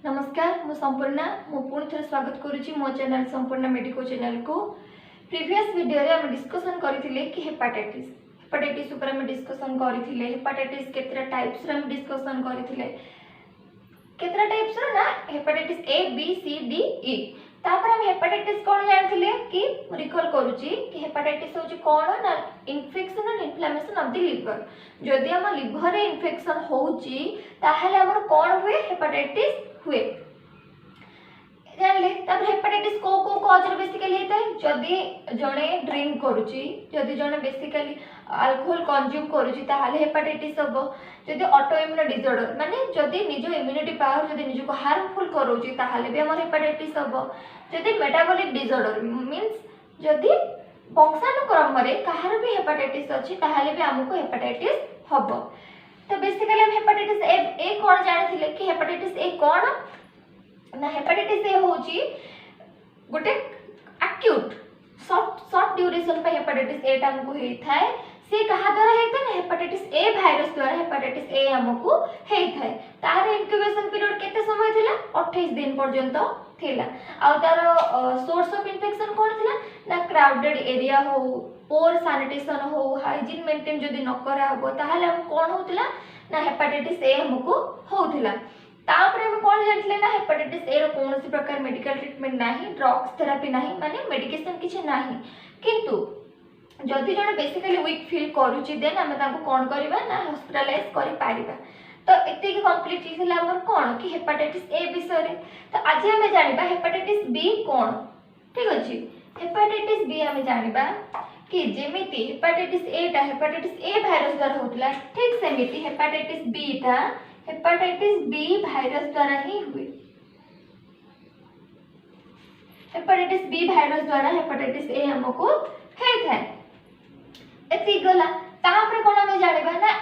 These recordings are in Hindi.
नमस्कार मु संपूर्णा मु पुणी थे स्वागत करुच्ची मो चैनल संपूर्णा मेडिको चैनल को। प्रीवियस वीडियो रे हम डिस्कशन करथिले कि हेपाटाइटिस ऊपर हम डिस्कशन करथिले। हेपाटाइटिस केतरा टाइप्स रे हम डिस्कशन करथिले। केतरा टाइप्स रे ना hepatitis A B C D E. तापर हम हेपाटाइटिस कोन जानथिले कि रिकॉल करूची कि हेपाटाइटिस होची कोन ना infection and inflammation of the liver. जदि हम लिवर रे इन्फेक्शन होची ताहले हमर कोन हुए हेपाटाइटिस हुए जानले। तब हेपाटाइटिस को कॉज रे बेसिकली हेता है जदि जणे ड्रिंक करूची, जदि जणे बेसिकली अल्कोहल कंज्यूम करूची ताहले हेपाटाइटिस होबो। जदि ऑटो इम्यून डिसऑर्डर माने जदि निजो इम्यूनिटी पावर जदि निजो को हार्मफुल करूची ताहले भी हमर हेपाटाइटिस होबो। जदि मेटाबॉलिक डिसऑर्डर मींस जदि वंशानुक्रम रे कहार भी हेपाटाइटिस अछि ताहले भी हमको हेपाटाइटिस होबो। तो बेसिकली हम हेपाटाइटिस ए कोन जानिथिले कि हेपाटाइटिस ए कोन ना हेपाटाइटिस ए होची गोटे एक्यूट शॉर्ट ड्यूरेशन पे हेपाटाइटिस ए हमको हेई थाए। से कहा द्वारा हेता ना हेपाटाइटिस ए वायरस द्वारा हेपाटाइटिस ए हमको हेई थाए। तार इंक्यूबेशन पीरियड केते समय थिला 28 दिन पर्यंत थिला। आ तार सोर्स ऑफ इन्फेक्शन कोन थिला ना क्राउडेड एरिया हो, पोर सैनिटेशन हो, हाइजीन मेंटेन जदि न करा हबो ताहले हम कोन होतिला ना हेपाटाइटिस ए हमको होतिला। तापर हम कोन जानथिले ना हेपाटाइटिस ए रो कोनोसी प्रकार मेडिकल ट्रीटमेंट नाही, ड्रग्स थेरेपी नाही, माने मेडिकेशन किछ नाही। किंतु जदि जण बेसिकली वीक फील करूची देन हम ताको कोन करबा ना हॉस्पिटलाइज करि पारिबा। तो एते की कंप्लीट थिला हमर कोन कि हेपाटाइटिस ए विषय रे। तो आज हम जानिबा हेपाटाइटिस बी कोन। ठीक अछि, हेपाटाइटिस बी हम जानिबा कि जेमिति हेपाटाइटिस ए टा हेपाटाइटिस ए वायरस द्वारा होतला, ठीक सेमिति हेपाटाइटिस बी टा हेपाटाइटिस बी वायरस द्वारा ही हुए। हेपाटाइटिस बी वायरस द्वारा हेपाटाइटिस ए हमको हेई थाए। एति गला तापर कोन हम जानिबा ना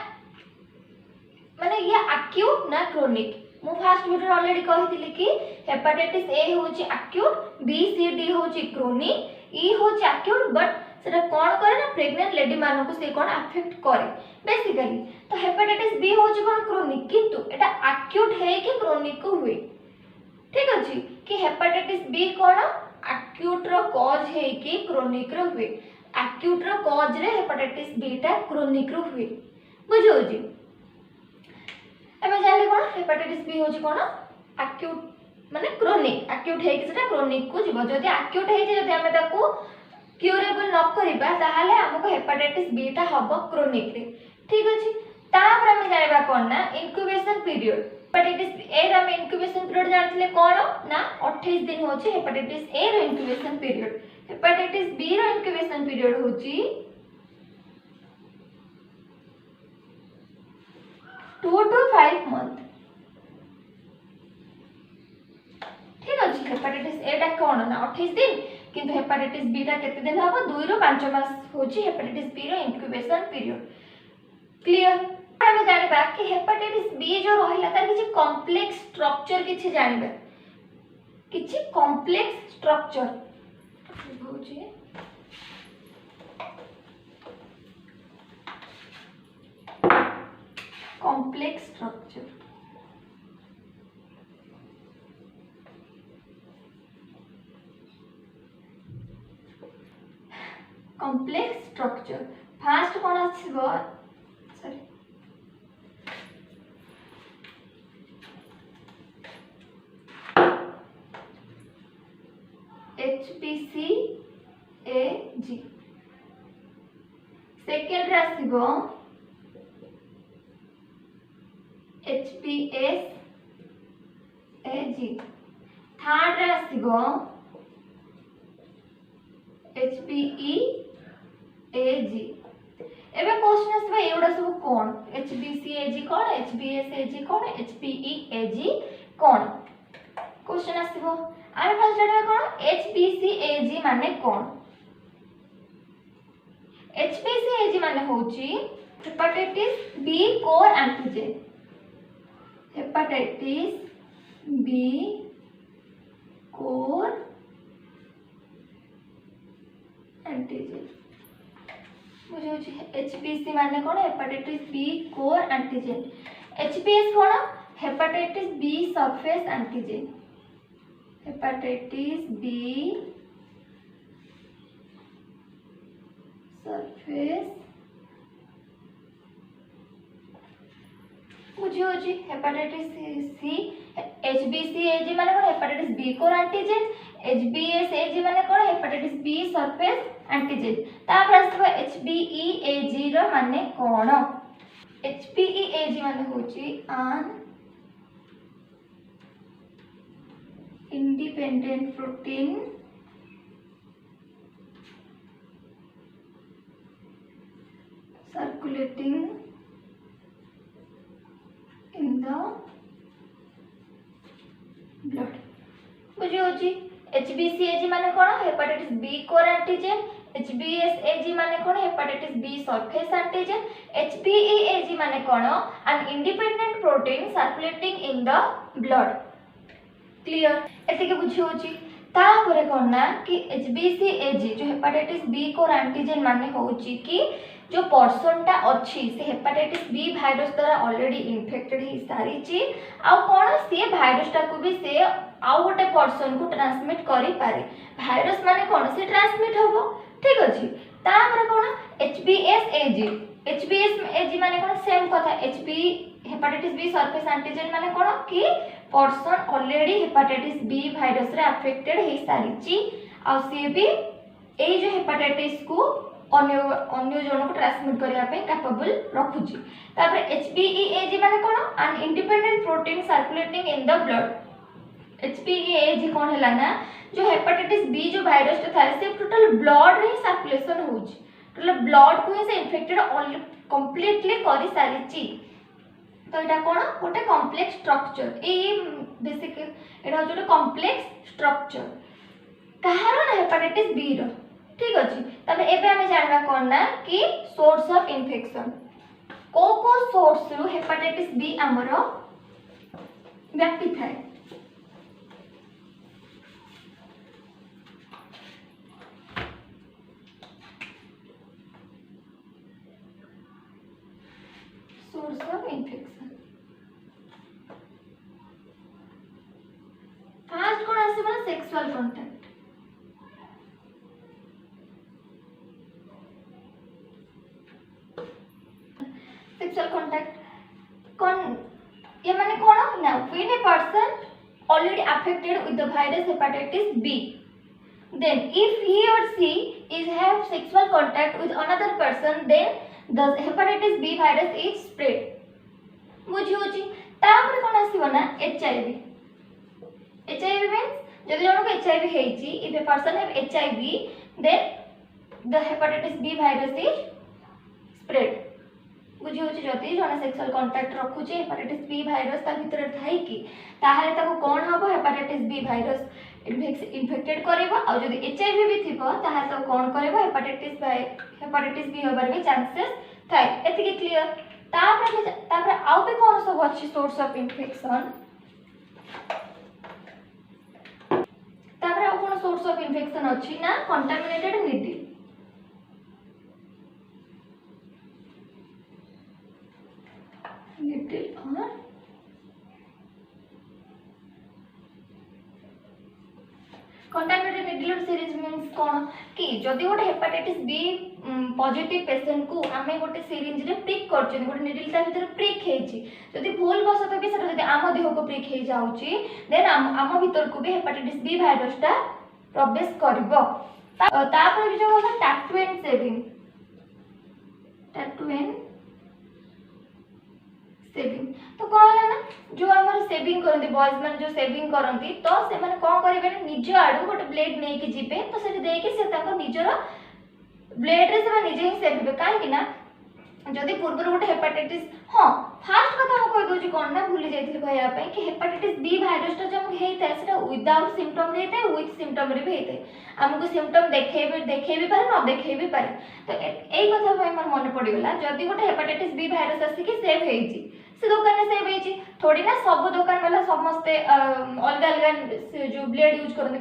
माने ये एक्यूट ना क्रोनिक। मु फर्स्ट वीडियो ऑलरेडी कहितली कि हेपाटाइटिस ए होची एक्यूट, बी सी डी होची क्रोनिक, ई होची एक्यूट बट सेटा कोन करे ना प्रेग्नेंट लेडी मानको से कोन अफेक्ट करे बेसिकली। तो हेपाटाइटिस बी होची कोन क्रोनिक, किंतु एटा एक्यूट है कि क्रोनिक को हुए। ठीक अछि कि हेपाटाइटिस बी कोन एक्यूट रो कॉज है कि क्रोनिक रो हुए। एक्यूट रो कॉज रे हेपाटाइटिस बी टा क्रोनिक रो हुए। बुझो जी एमे जानले कोन हेपाटाइटिस बी होची कोन एक्यूट माने क्रोनिक। एक्यूट है कि सेटा क्रोनिक को जीव। जदि एक्यूट है जे जदि हम ताको क्यूरेबल न करिबा ताहाले हमको हेपाटाइटिस बी टा हबो क्रोनिक रे। ठीक अछि, तापर हम जानिबा कोन ना इंक्यूबेशन पीरियड। हेपाटाइटिस ए रा में इंक्यूबेशन पीरियड जानथिले कोन ना 28 दिन होची हेपाटाइटिस ए रो इंक्यूबेशन पीरियड। हेपाटाइटिस बी रो इंक्यूबेशन पीरियड होची 2 to 5 मंथ। ठीक अछि, हेपाटाइटिस ए टा कोन ना 28 दिन, किंतु हेपाटाइटिस बी टा केते दिन हबो 2 रो 5 मास होची हेपाटाइटिस बी रो इंक्यूबेशन पीरियड। क्लियर। हम जानिबा कि हेपाटाइटिस बी जो रहिला तार किछि कॉम्प्लेक्स स्ट्रक्चर किछि जानिबा, किछि कॉम्प्लेक्स स्ट्रक्चर होची complex structure. Complex structure first कोन आछिबो सॉरी HPC AG। सेकंड रे आछिबो HPS AG। थर्ड रे आछिबो HPE AG। एबे क्वेश्चन आसबा एउडा सब कोन HBC AG कोन, HBS AG कोन, HPE AG कोन क्वेश्चन आसबो। आमे फर्स्ट जानिबा कोन HBC AG माने कोन। HBC AG माने होची hepatitis B core antigen. Hepatitis B core antigen बुझे। HBC माने कोन hepatitis B core antigen. HBS कोन hepatitis B surface antigen, hepatitis B surface बुझी होची हेपाटाइटिस सी HBsAg माने कोन hepatitis B core antigen, HBsAg माने कोन हेपाटाइटिस बी सरफेस एंटीजन। तापर आसबो HBeAg रो माने कोन, HBeAg माने होची an independent protein circulating in the blood बुझी होची। HBsAg माने कोन hepatitis B core antigen, HBsAg माने कोन hepatitis B surface antigen, HBeAg माने कोन an independent protein circulating in the blood। Clear एते के बुझी होची। तापरे कोन ना कि HBsAg जो हेपाटाइटिस बी कोर एंटीजन माने होची कि जो पर्सन टा अछि से हेपाटाइटिस बी वायरस द्वारा ऑलरेडी इन्फेक्टेड ही सारी ची आ कोन से वायरस टा को भी से आ गोटे पर्सन को ट्रांसमिट करि पारे। वायरस माने कोन से ट्रांसमिट होबो, ठीक अछि। तापर कोन HBsAg माने कोन सेम कथा HB hepatitis B surface antigen माने कोन कि person already hepatitis B virus रे अफेक्टेड ही सारी ची आ से भी ए जो हेपाटाइटिस को अन्य जन को ट्रांसमिट करिया पे कैपेबल रखुची। तापर HBeAg माने कोन an independent protein circulating in the blood। HBeAg कोन हैला ना जो हेपाटाइटिस बी जो वायरस था से टोटल ब्लड रे सर्कुलेशन होची, टोटल ब्लड को ही से इन्फेक्टेड कंप्लीटली करि सारी ची। तो एटा कोन गोटे कॉम्प्लेक्स स्ट्रक्चर ए बेसिक एटा जो कॉम्प्लेक्स स्ट्रक्चर कहारो ना हेपाटाइटिस बी रो, ठीक अछि। तबे एबे हमें जानबा कोन ना कि सोर्स ऑफ इन्फेक्शन को सोर्स रु हेपाटाइटिस बी हमरो व्यापी थाए। सोर्स ऑफ इन्फेक्शन फर्स्ट कोन आसीबो सेक्सुअल कांटेक्ट, सेक्सुअल कांटेक्ट कौन ये माने कोन ना when a person already affected with the virus hepatitis B, then if he or she is have sexual contact with another person, then the hepatitis B virus is spread। बुझी होची। तापर कोन आसीबो ना HIV, HIV means जदि जन को HIV हेची if a person have HIV then the hepatitis B virus is spread। बुझी होची जति जने सेक्सुअल कांटेक्ट रखुची हेपाटाइटिस बी वायरस ता भितर थाई कि ताहाले ताको कोन हबो हेपाटाइटिस बी वायरस इन्फेक्टेड करबो आ जदि एचआईवी भी थिबो ताहाले तो कोन करबो हेपाटाइटिस बी होबार भी चांसेस थाई। एति कि क्लियर। तापर आउ भी कोन सब अछि सोर्स ऑफ इन्फेक्शन, तापर आउ कोन सोर्स ऑफ इन्फेक्शन अछि ना कंटामिनेटेड नीडल। और कंटामिनेटेड नीडल सीरीज मींस कोन कि जदि गोटे हेपाटाइटिस बी पॉजिटिव पेशेंट को आमे गोटे सिरिंज रे प्रिक करछन, गोटे नीडल ता भीतर प्रिक हेची, जदि भूल वशत भी सेटा जदि आम देह को प्रिक हे जाउची देन आम भीतर को भी हेपाटाइटिस बी वायरस ता प्रवेश करबो। तापर भी जो होता tattoo and saving, tattoo and saving तो कहला ना जो हमर सेविंग करंती बॉयज मन जो सेविंग करंती तो से माने कोन करिवे ना निज आडू गोटे ब्लेड नै के जिबे तो से देई के से ताको निजर ब्लेड रे से निजे ही सेविबे काहे कि ना जदि पूर्व गोटे हेपाटाइटिस हां फास्ट कथा हम कहि दोजी कोन ना भूली जाइथिल कहया पई कि हेपाटाइटिस बी वायरस ता जम हेइता सेटा विदाउट सिम्पटम हेइता विथ सिम्पटम रे भी हेइता हमको सिम्पटम देखे भी पारे न देखे भी पारे। तो एई कथा पई मन मन पड़ी गला जदि गोटे हेपाटाइटिस बी वायरस आसी कि सेव हेइची से दुकान में सेव हेइची थोड़ी ना सब दुकान वाला समस्ते अलग अलग जो ब्लेड यूज करंती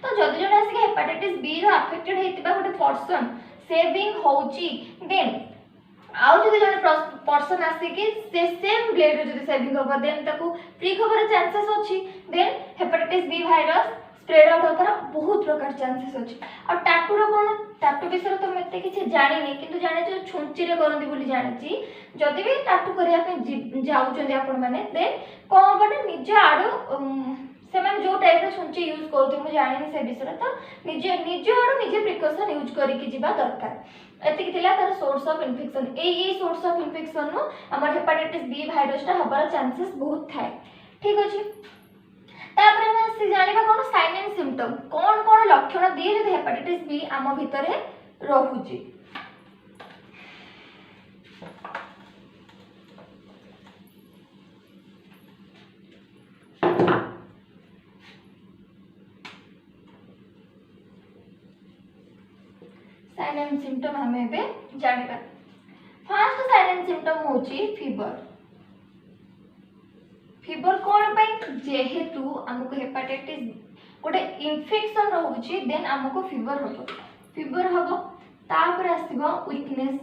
तो जदि जण आसी हेपाटाइटिस बी रो अफेक्टेड हेइतिबा गोटे पर्सन सेविंग होची देन आउ जदि जने पर्सन आसिकी से सेम ब्लेड रे जदि सेविंग होबो देन ताकू फ्री होबार चांसेस अछि then hepatitis B virus spread out होबार बहुत प्रकार चांसेस अछि आ टाटू रो कोन टाटू विषय तो मते किछि जानिनी किंतु जाने जो छुंची रे करंती बोली जानिछि जदि भी टाटू करिया पे जाउ चंदी आपण माने देन कोन बटे निज आडो से माने जो टाइप रो छुंची यूज करथि मु जानिनी से विषय तो निज आडो निजे प्रिकॉशन यूज करी कि जिबा दरकार एतिक थिला तार सोर्स ऑफ इन्फेक्शन ए सोर्स ऑफ इन्फेक्शन नो हमर हेपाटाइटिस बी भाइरस ता हबार चांसेस बहुत थाए ठीक अछि तापर हम से जानिबा कोन साइन एंड सिम्पटम कोन कोन लक्षण दिए जदि हेपाटाइटिस बी आम भितरे रहुची साइन एंड सिम्पटम हमें बे जानिबा फर्स्ट साइन एंड सिम्पटम होची फीवर फीवर कोन पे जेहेतु हमको हेपाटाइटिस गोटे इन्फेक्शन रहउची देन हमको फीवर हबो तापर आसीबो वीकनेस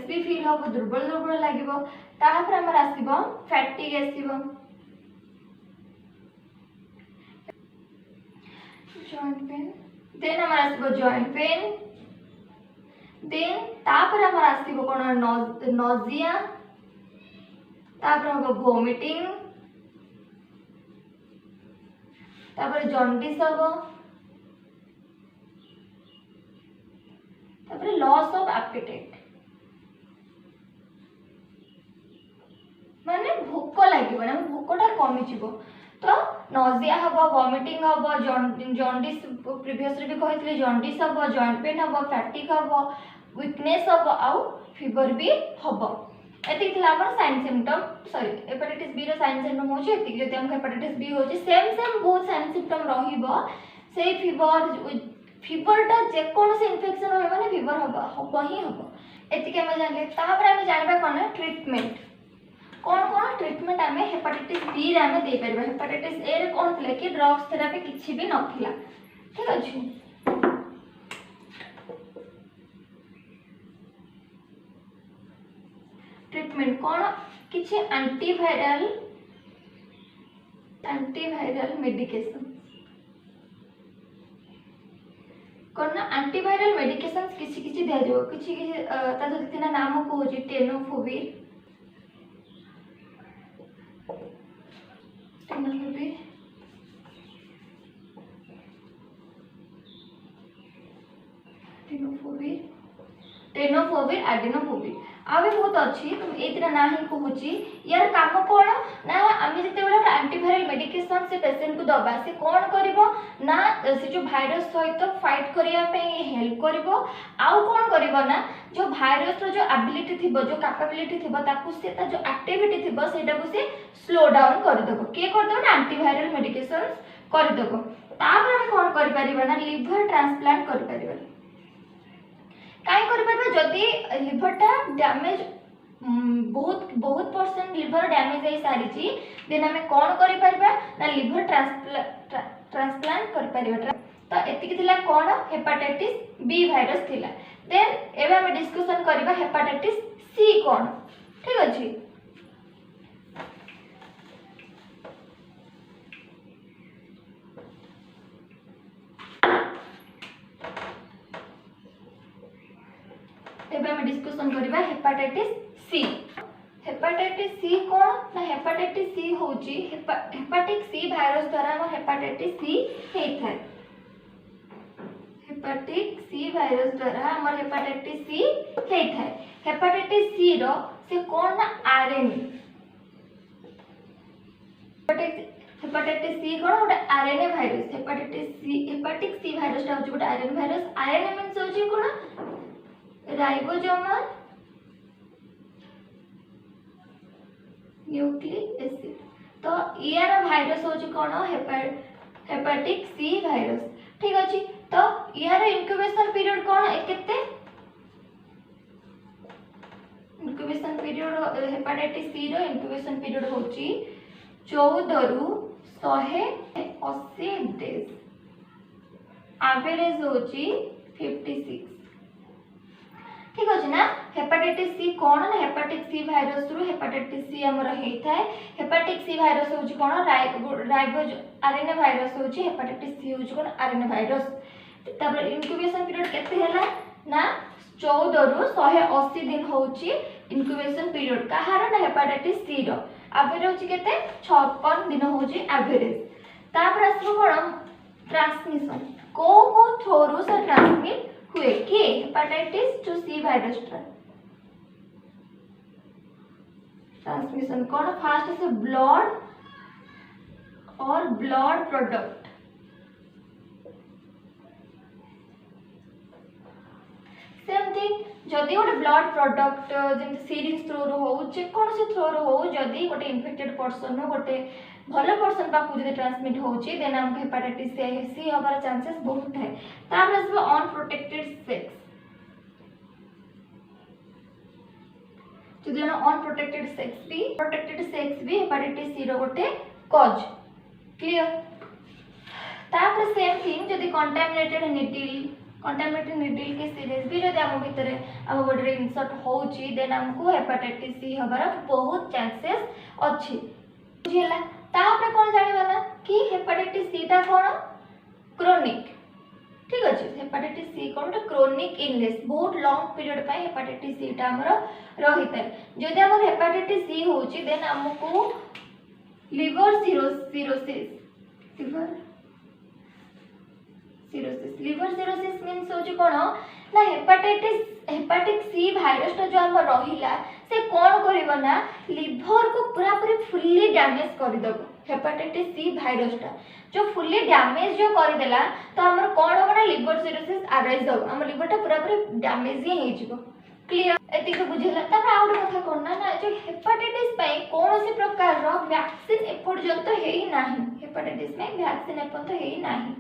भी फील हबो दुर्बल लागिबो तापर हमर आसीबो फैटिग आसीबो जॉइंट पेन देन हमर आसीबो जॉइंट पेन देन तापर हमर आसीबो कोन नोजिया तापर हबो वोमिटिंग तापर जॉन्डिस हबो तापर लॉस ऑफ एपेटाइट माने भोक लागिबो ना भोकटा कमी जिवो तो नोजिया हबो वोमिटिंग हबो जॉन्डिस प्रीवियसली भी कहितले जॉन्डिस हबो जॉइंट पेन हबो फैटिग हबो वीकनेस हबो आउ फीवर भी हबो एतिक थिला हमर sign symptom sorry hepatitis B रो साइन सिम्पटम होची एतिक जदि हम हेपाटाइटिस बी होची सेम बहुत साइन सिम्पटम रहिबो से फीवर ता जे कोन से इन्फेक्शन होय माने फीवर हबो ही हबो एतिक हम जानले तापर हम जानबा कोन ट्रीटमेंट कोन ट्रीटमेंट हमें हेपाटाइटिस बी रे हमें दे परबा हेपाटाइटिस ए रे कोन थिला कि ड्रग्स थेरेपी किछि भी नथिला ठीक अछि ट्रीटमेंट कोन किछि एंटीवायरल मेडिकेशन कोन एंटीवायरल मेडिकेशंस किछि दिया जो किछि ता जो तिना नाम को होची टेनोफोविर टेनोफोविर एडेनोफोविर आ भी बहुत अच्छी तुम एतिरा ना ही कहूची यार काम कोन ना आमी जते बेला एंटीवायरल मेडिकेशन से पेशेंट को दबा से कोन करबो ना से जो भाइरस सहित फाइट करिया पे हेल्प करबो आउ कोन करबो ना जो भाइरस रो जो एबिलिटी थिबो जो कैपेबिलिटी थिबो ताकू से ता जो एक्टिविटी थिबो सेटा को से स्लो डाउन कर देबो के कर देबो ना एंटीवायरल मेडिकेशन कर देबो तापर हम कोन करि परिबा ना लिवर ट्रांसप्लांट करि परिबा काई करि परबा जदी लिवर टा डैमेज बहुत परसेंट लिवर डैमेज है सारी ची देन हमें कोन करि परबा ना लिवर ट्रांसप्लांट कर परबा तो एतिक थिला कोन हेपाटाइटिस बी भाइरस थिला देन एबे हम डिस्कशन करबा हेपाटाइटिस सी कोन ठीक अछि हम डिस्कशन करबा हेपाटाइटिस सी कोन ना हेपाटाइटिस सी होची हेपाटिक सी भाइरस द्वारा हम हेपाटाइटिस सी हेथाय हेपाटिक सी भाइरस द्वारा हम हेपाटाइटिस सी हेथाय हेपाटाइटिस सी रो से कोन ना आरएनए हेपाटाइटिस सी कोन ओटा आरएनए भाइरस हेपाटिक सी भाइरस टा होची ओटा आरएनए भाइरस आरएनए मींस होची कोन राइबोसोमल न्यूक्लिक एसिड तो यार भाइरस होची कोन हेपाटिक सी भाइरस ठीक अछि तो यार इंक्यूबेशन पीरियड कोन केते इंक्यूबेशन पीरियड हेपाटाइटिस सी रो इंक्यूबेशन पीरियड होची 14 रु 180 डेज एवरेज होची 56 ठीक अच्छे ना। हेपाटाइटिस सी कौन ना हेपाटिक सी भाइरस रु हेपाटाइटिस सी हमर हेता है। हेपाटिक सी भाइरस होची कोन राइबोज आरएनए भाइरस होची हेपाटाइटिस सी होची कोन आरएनए भाइरस। तब इनक्यूबेशन पीरियड केते हैला ना 14 रु 180 दिन होची इनक्यूबेशन पीरियड कहार ना हेपाटाइटिस सी रो एवरेज होची केते 56 दिन होची एवरेज। तापर आसो कोन ट्रांसमिशन को थ्रू रु से ट्रांसमिट हुए कि hepatitis to C virus transmission कौन फास्ट से ब्लड और ब्लड प्रोडक्ट सेम थिंग जदि गोटे ब्लड प्रोडक्ट जेम सीरीज थ्रू रो हो जेकोसी थ्रू रो हो जदि गोटे इन्फेक्टेड पर्सन गोटे भल पर्सन पाक जब ट्रांसमिट होची देन हमको हेपाटाइटिस सी हबार चांसेस बहुत है। तापर आसबो अनप्रोटेक्टेड सेक्स जदि अनप्रोटेक्टेड सेक्स भी हेपाटाइटिस सी रो गोटे कॉज क्लियर। तापर सेम थिंग जदि कंटामिनेटेड निडल के सीरीज भी जदि हम भीतर हम बॉडी इंसर्ट होची देन हमको हेपाटाइटिस सी हबार बहुत चांसेस अछि बुझिला। तापर कोन जानिबा ना कि हेपाटाइटिस सी ता कोन क्रोनिक ठीक अछि। हेपाटाइटिस सी कोन क्रोनिक इलनेस बहुत लॉन्ग पीरियड पे हेपाटाइटिस सी ता हमर रहितै। जदि हमर हेपाटाइटिस सी होची देन हमको लिवर सिरोसिस मींस होची कोन ना हेपाटिक सी भाइरस जो हम रहिला से कौन करिवो ना लिवर को पूरा पूरी फुल्ली डैमेज कर दबो। हेपाटाइटिस सी भाइरस जो फुल्ली डैमेज जो कर देला तो हमर कौन हो ना लिवर सिरोसिस अराइज हो हम लिवर टा पूरा पूरी डैमेज ही हे जिवो क्लियर एति को बुझेला। तब आउट कथा कोन ना जो हेपाटाइटिस पई कौन सी प्रकार रो वैक्सीन एपर्यंत हेई नाही हेपाटाइटिस में वैक्सीन एपर्यंत हेई नाही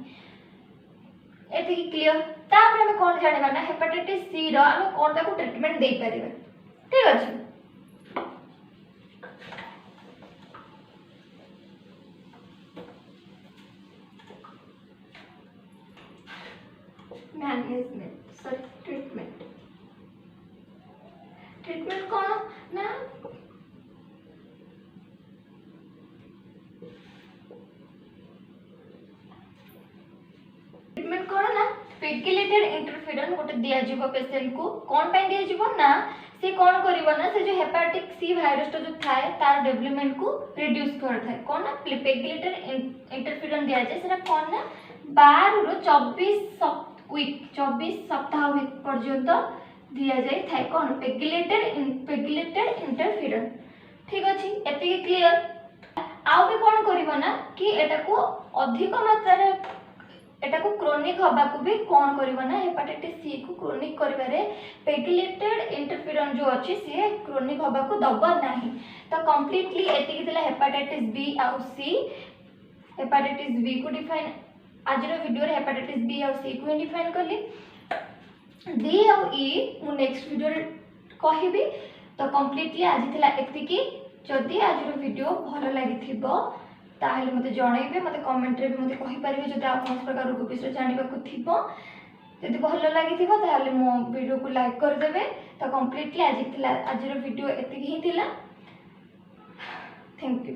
एति क्लियर। तापर हम कोन जानिबा ना हेपाटाइटिस सी रो हम कोन ताको ट्रीटमेंट दे परिबा ठीक अछि। मैनेजमेंट सॉरी ट्रीटमेंट कौन ना ट्रीटमेंट कौन ना पेगिलेटेड इंटरफेरन गोटे दिया जीवो पेशेंट को कौन पे दिया जीवो ना से कौन करिवो ना से जो हेपाटिक सी वायरस जो थाए तार डेवलपमेंट को रिड्यूस कर थाए कौन ना पेगिलेटेड इंटरफेरन दिया जाय सेटा कौन ना 12 रो 24 सप्ताह पर्यंत दिया जाय थाए कौन पेगिलेटेड इंटरफेरन ठीक अछि एति क्लियर। आउ भी कौन करिवो ना कि एटा को अधिक मात्रा रे एटा को क्रोनिक हबा को भी कौन करिवो ना हेपाटाइटिस सी को क्रोनिक करिवारे पेगिलेटेड इंटरफेरन जो अछि से क्रोनिक हबा को दबा नाही। तो कंप्लीटली एति थिला हेपाटाइटिस बी आ सी हेपाटाइटिस बी को डिफाइन आज रो वीडियो रे हेपाटाइटिस बी आ सी को डिफाइन करली डी आ ई मु नेक्स्ट वीडियो रे कहिबी। तो कंप्लीटली आज थिला एति की जदि आज रो वीडियो भलो लागि थिबो ताहले मते जणाइबे मते कमेंट रे भी मते कहि परिबे जदि आप कोन प्रकार रो विषय जानिबा को थिबो जदि भलो लागि थिबो ताहले मो वीडियो को लाइक कर देबे। तो कंप्लीटली आज रो वीडियो एति ही थिला थैंक यू।